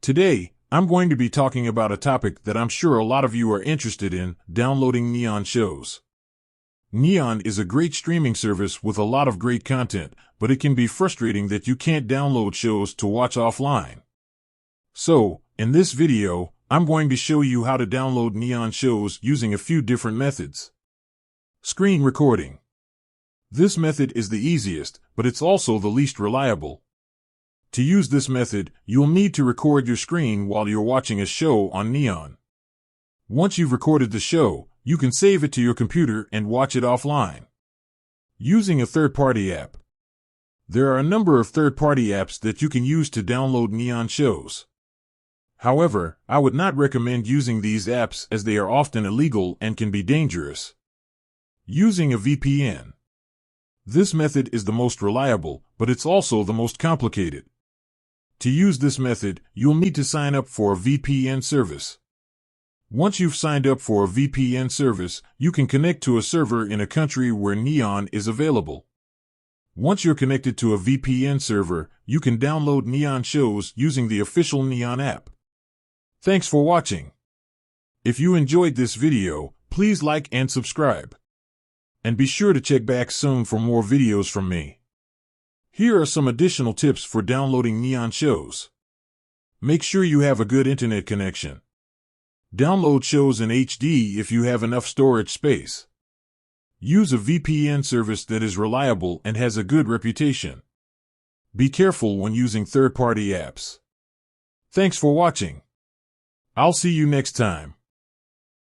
Today, I'm going to be talking about a topic that I'm sure a lot of you are interested in, downloading Neon shows. Neon is a great streaming service with a lot of great content, but it can be frustrating that you can't download shows to watch offline. So, in this video, I'm going to show you how to download Neon shows using a few different methods. Screen recording. This method is the easiest, but it's also the least reliable. To use this method, you'll need to record your screen while you're watching a show on Neon. Once you've recorded the show, you can save it to your computer and watch it offline. Using a third-party app. There are a number of third-party apps that you can use to download Neon shows. However, I would not recommend using these apps as they are often illegal and can be dangerous. Using a VPN. This method is the most reliable, but it's also the most complicated. To use this method, you'll need to sign up for a VPN service. Once you've signed up for a VPN service, you can connect to a server in a country where Neon is available. Once you're connected to a VPN server, you can download Neon shows using the official Neon app. Thanks for watching. If you enjoyed this video, please like and subscribe. And be sure to check back soon for more videos from me. Here are some additional tips for downloading Neon shows. Make sure you have a good internet connection. Download shows in HD if you have enough storage space. Use a VPN service that is reliable and has a good reputation. Be careful when using third-party apps. Thanks for watching. I'll see you next time.